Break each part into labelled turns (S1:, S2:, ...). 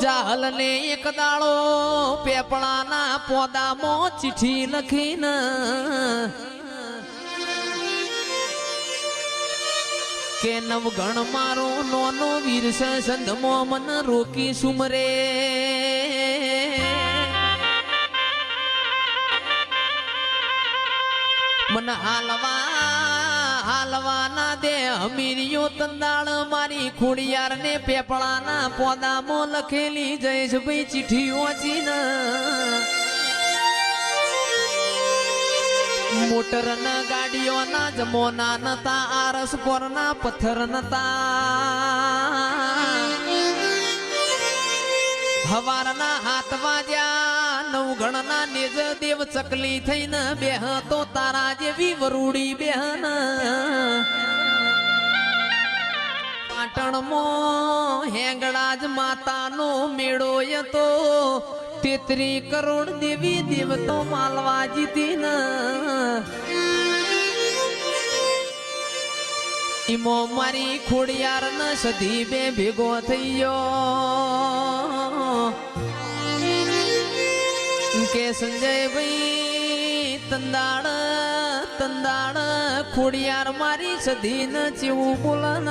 S1: જાહલ ને એક દાડો પેપળાના પોદામાં ચિઠ્ઠી લખીને કે નવગણ મારો નોનો વીર સંધમો મન રોકી સુમરે મન હાલવાના દે હમીરિયો તંદાળ મારી ખોડિયાર ને પેપળાના પોદામાં લખેલી જયેશભાઈ ચિઠ્ઠી વાંચીને મોટર ના ગાડીઓ ના જમોના નતા આરસ પર ના પથ્થર નતા હવારના હાથ વાજ્યા નવગણ ના નેજ દેવ ચકલી થઈને બેહ તો તારા જેવી વરૂડી બેહન પાટણમાં હેંગળા જ માતાનો મેળો તો 33 કરોડ દેવી દેવતો માલવા જીતી ન ઈમો મારી ખોડિયાર ન સધી બે ભેગો થઈ ગયો કે સંજયભાઈ તંદાળ ખોડિયાર મારી સધી ન ચેવું બોલન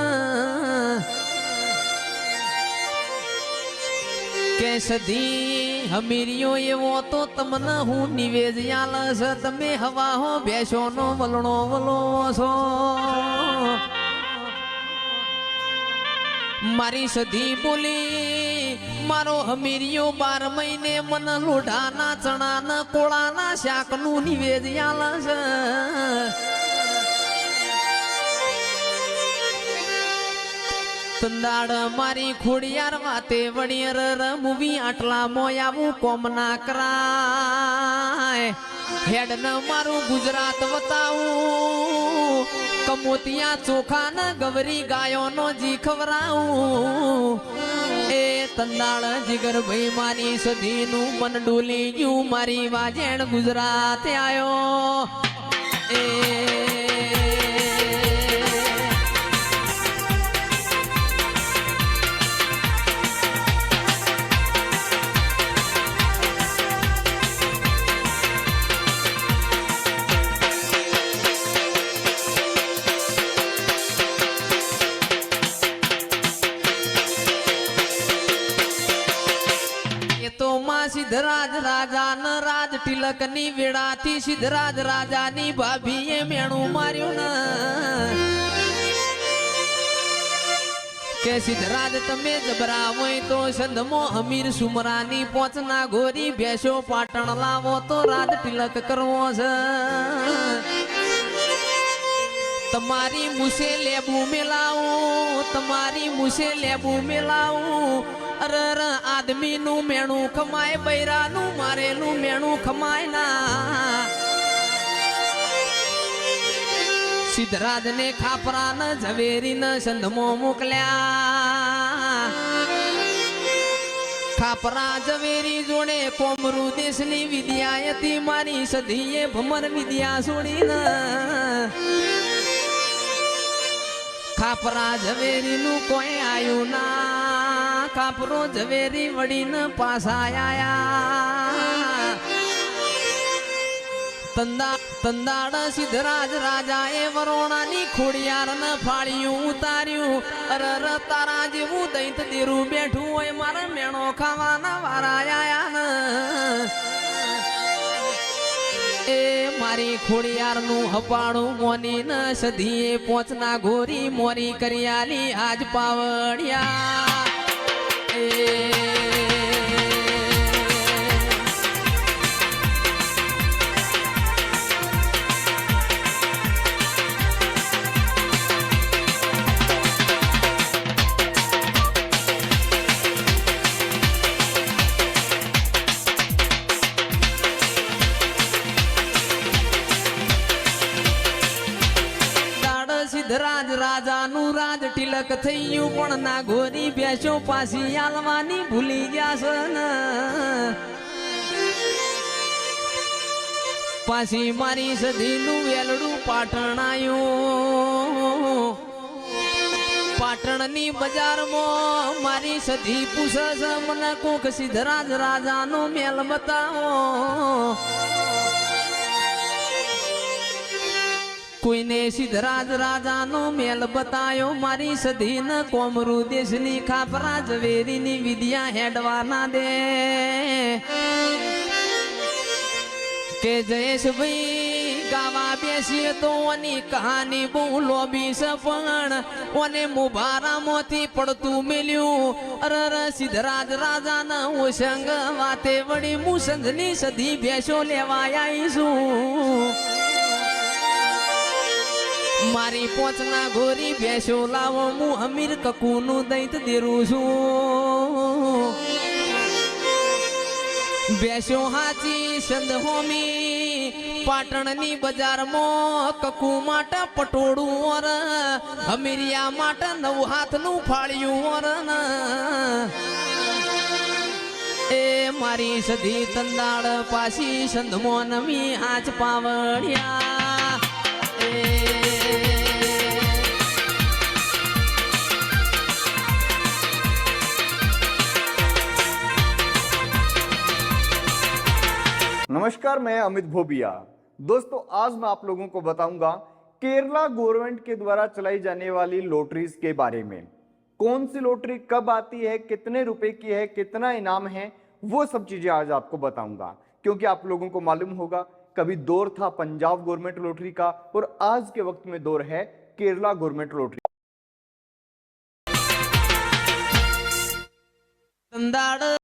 S1: કે સધી હમીરિયો એવો તો તમને હું નિવેદ આલસ તમે હવા હો બેસો નો વલણો વલો છો મારી સધી બોલી મારો હમીરિયો 12 મહિને મન લોઢાના ચણાના કોળાના શાકનું નિવેદ આલસ તંદાળ મારી ખોડિયાર વાતે વડિયર મૂવી આટલા મોયાવું કોમ ના કરાય હેડ ન મારું ગુજરાત વતાવું કમોતિયા ચોખા ન ગવરી ગાયો નો જી ખવરાવું એ તંદાળ જીગર ભાઈ મારી સધી નું મન ડોલી ગયું મારી વાજેણ ગુજરાત આયો એ સિદ્ધરાજ રાજા ન રાજ તિલક ની વેળાથી સિદ્ધરાજ રાજા ની ભાભીએ મેણું માર્યું ને કે સિદ્ધરાજ તમે જબરા હોય તો સંધમો અમીર સુમરાની પોચના ગોરી ભેસો પાટણ લાવો તો રાજ તિલક કરવો છે તમારી મુસે લેબુ મેલાવું તમારી મુસે લેબુ મેલાવું અરર આદમી નું મેણું ખમાય બૈરાનું મારેલું મેણું ખમાય ના સિદ્ધરાજ ને ખાપરા ન ઝવેરી ન સંધમો મોકલ્યા ખાપરા ઝવેરી જોડે કોમરૂ દેશની વિદ્યા હતી મારી સધીએ ભમર વિદ્યા છોડી ન ખાપરા ઝવેરી નું કોઈ આયું ના ખાપરો ઝવેરી વડીને પાછા આયા તંદાળ સિદ્ધરાજ રાજા એ વરોણાની ખોડિયાર ને ફાળ્યું ઉતાર્યું અરર તારા જેવું દૈત દેરું બેઠું હોય મારા મેણો ખાવાના વારા આયા એ મારી ખોડિયાર નું હપાણું મોની ન સધીએ પોચના ગોરી મોરી કરિયાલી આજ પાવડિયા સિદ્ધરાજ રાજાનું રાજ તિલક થયું પણ ના ગોરી બેસો પાછી આલવાની ભૂલી ગયા છે પાછી મારી સધીનું વેલડું પાટણ આયું પાટણની બજારમાં મારી સધી પૂછે છે મને કોક સિદ્ધરાજ રાજાનો મેલ બતાવો. કોઈને સિદ્ધરાજ રાજાનો મેલ બતાયો મારી સધી ન કોમરૂ દેશની ખાપરા ઝવેરીની વિદ્યા હેડવાના દે કે જયેશભાઈ ગાવા બેસીએ તો ઓની કહાની બહુ લોબી છે પણ ઓને મુભારામાંથી પડતું મેલ્યું અરર સિદ્ધરાજ રાજાના ઓસંગ વાતે વળી હું સંઘની સધી ભેંસો લેવા આવીશું. મારી પોચના ગોરી ભેંસો લાવો હું અમીર કકુનું દૈત દેરું છું. ભેંસો હાચી સંદ હોમી પાટણની બજારમાં કકુ માટે પટોળું ઓર અમીરિયા માટે નવ હાથનું ફાળ્યું ઓર એ મારી સધી તંદાળ પાછી સંધમો નમી આજ પાવડિયા
S2: नमस्कार, मैं अमित भोबिया। दोस्तों, आज मैं आप लोगों को बताऊंगा केरला गवर्नमेंट के द्वारा चलाई जाने वाली लॉटरीज के बारे में। कौन सी लॉटरी कब आती है, कितने रुपए की है, कितना इनाम है, वो सब चीजें आज आपको बताऊंगा। क्योंकि आप लोगों को मालूम होगा कभी दौर था पंजाब गवर्नमेंट लॉटरी का और आज के वक्त में दौर है केरला गवर्नमेंट लॉटरी।